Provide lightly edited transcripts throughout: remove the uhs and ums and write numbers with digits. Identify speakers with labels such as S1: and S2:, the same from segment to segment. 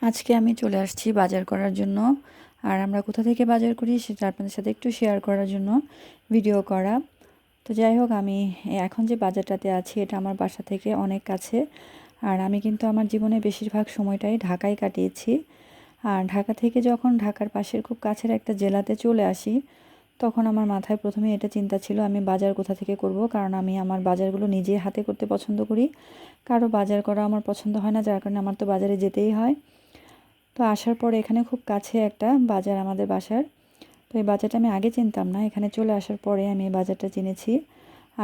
S1: আজকে আমি চলে আসছি বাজার করার জন্য। আর আমরা কোথা থেকে বাজার করি সেটা আপনাদের সাথে একটু শেয়ার করার জন্য ভিডিও করা। তো যাই হোক, আমি এখন যে বাজারটাতে আছি এটা আমার বাসা থেকে অনেক কাছে। আর আমি কিন্তু আমার জীবনে বেশিরভাগ সময়টাই ঢাকায় কাটিয়েছি। আর ঢাকা থেকে যখন ঢাকার পাশের খুব কাছের একটা জেলাতে চলে আসি, তখন আমার মাথায় প্রথমে এটা চিন্তা ছিল আমি বাজার কোথা থেকে করব, কারণ আমি আমার বাজারগুলো নিজে হাতে করতে পছন্দ করি। কারো বাজার করা আমার পছন্দ হয় না, যার কারণে আমার তো বাজারে যেতেই হয়। তো আসার পরে এখানে খুব কাছে একটা বাজার আমাদের বাসার। তো এই বাজারটা আমি আগে চিনতাম না, এখানে চলে আসার পরে আমি এই বাজারটা চিনেছি।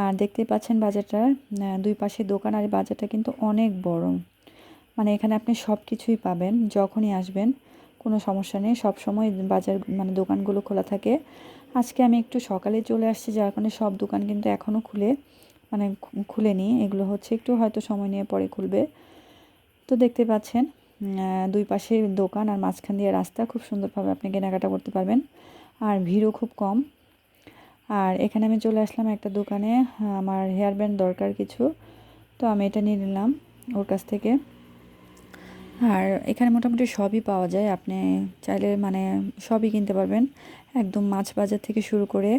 S1: আর দেখতেই পাচ্ছেন বাজারটার দুই পাশে দোকান, আর এই বাজারটা কিন্তু অনেক বড়। মানে এখানে আপনি সব কিছুই পাবেন যখনই আসবেন, কোনো সমস্যা নেই, সব সময় বাজার মানে দোকানগুলো খোলা থাকে। আজকে আমি একটু সকালে চলে আসছি, যার কারণে সব দোকান কিন্তু এখনও মানে খুলেনি। এগুলো হচ্ছে একটু হয়তো সময় নিয়ে পরে খুলবে। তো দেখতে পাচ্ছেন দুই পাশে দোকান আর মাঝখান দিয়ে রাস্তা, খুব সুন্দরভাবে আপনি কেনাকাটা করতে পারবেন। আর ভিড়ও খুব কম। আর এখানে আমি চলে আসলাম একটা দোকানে, আমার হেয়ার ব্যান্ড দরকার কিছু। তো আমি এটা নিয়ে নিলাম ওর কাছ থেকে। আর এখানে মোটামুটি সবই পাওয়া যায়, আপনি চাইলে মানে সবই কিনতে পারবেন। একদম মাছ বাজার থেকে শুরু করে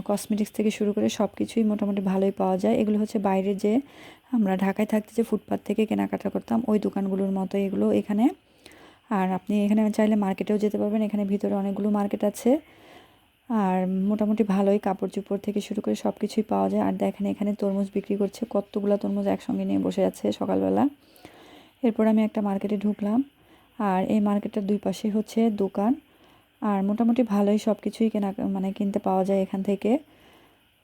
S1: কসমেটিক্স থেকে শুরু করে সব কিছুই মোটামুটি ভালোই পাওয়া যায়। এগুলো হচ্ছে বাইরে যে আমরা ঢাকায় থাকতে যে ফুটপাত থেকে কেনাকাটা করতাম ওই দোকানগুলোর মতো এগুলো এখানে। আর আপনি এখানে চাইলে মার্কেটেও যেতে পারবেন, এখানে ভিতরে অনেকগুলো মার্কেট আছে। আর মোটামুটি ভালোই কাপড় চোপড় থেকে শুরু করে সব কিছুই পাওয়া যায়। আর দেখেন এখানে তরমুজ বিক্রি করছে, কতগুলো তরমুজ একসঙ্গে নিয়ে বসে আছে সকালবেলা। এরপর আমি একটা মার্কেটে ঢুকলাম, আর এই মার্কেটের দুই পাশে হচ্ছে দোকান। আর মোটামুটি ভালোই সব কিছুই মানে কিনতে পাওয়া যায় এখান থেকে।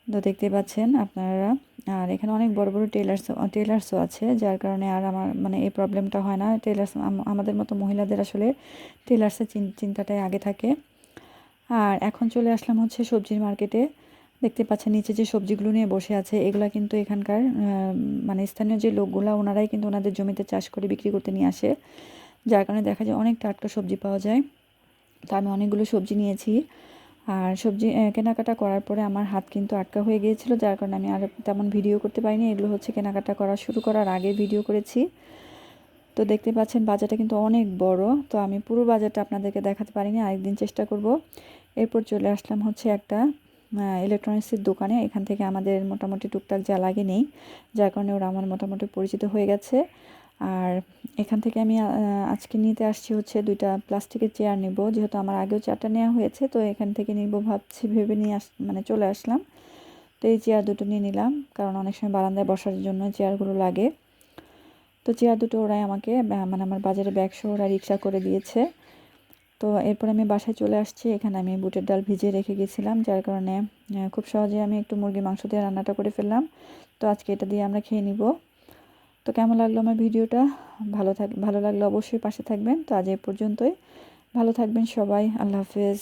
S1: তো দেখতে পাচ্ছেন আপনারা। আর এখানে অনেক বড় বড় টেলার্সও আছে, যার কারণে আর আমার মানে এই প্রবলেমটা হয় না। আমাদের মতো মহিলাদের আসলে টেলার্সের চিন্তাটাই আগে থাকে। আর এখন চলে আসলাম হচ্ছে সবজির মার্কেটে। দেখতে পাচ্ছেন নিচে যে সবজিগুলো নিয়ে বসে আছে এগুলা কিন্তু এখানকার মানে স্থানীয় যে লোকগুলা ওনারাই কিন্তু ওনাদের জমিতে চাষ করে বিক্রি করতে নিয়ে আসে, যার কারণে দেখা যায় অনেক টাটকা সবজি পাওয়া যায়। তো আমি অনেকগুলো সবজি নিয়েছি। আর সবজি কেনাকাটা করার পরে আমার হাত কিন্তু আটকা হয়ে গিয়েছিল, যার কারণে আমি আর তেমন ভিডিও করতে পারিনি। এগুলো হচ্ছে কেনাকাটা করা শুরু করার আগে ভিডিও করেছি। তো দেখতে পাচ্ছেন বাজারটা কিন্তু অনেক বড়, তো আমি পুরো বাজারটা আপনাদেরকে দেখাতে পারিনি, আরেকদিন চেষ্টা করব। এরপর চলে আসলাম হচ্ছে একটা ইলেকট্রনিক্সের দোকানে। এখান থেকে আমাদের মোটামুটি টুকটাক যা লাগে নেই, যার কারণে ওরা আমার মোটামুটি পরিচিত হয়ে গেছে। আর এখান থেকে আমি আজকে নিতে আসছি হচ্ছে দুইটা প্লাস্টিকের চেয়ার নেব, যেহেতু আমার আগেও চেয়ারটা নেওয়া হয়েছে, তো এখান থেকে নিব ভাবছি, ভেবে নিয়ে মানে চলে আসলাম। তো এই চেয়ার দুটো নিয়ে নিলাম, কারণ অনেক সময় বারান্দায় বসার জন্য চেয়ারগুলো লাগে। তো চেয়ার দুটো ওরাই আমাকে মানে আমার বাজারে ব্যাগ সহ ওরা রিক্সা করে দিয়েছে। তো এরপর আমি বাসায় চলে আসছি। এখানে আমি বুটের ডাল ভিজিয়ে রেখে গেছিলাম, যার কারণে খুব সহজে আমি একটু মুরগির মাংস দিয়ে রান্নাটা করে ফেললাম। তো আজকে এটা দিয়ে আমরা খেয়ে নিব। তো কেমন লাগলো আমার ভিডিওটা? ভালো লাগলে অবশ্যই পাশে থাকবেন। তো আজ এ পর্যন্তই। ভালো থাকবেন সবাই। আল্লাহ হাফেজ।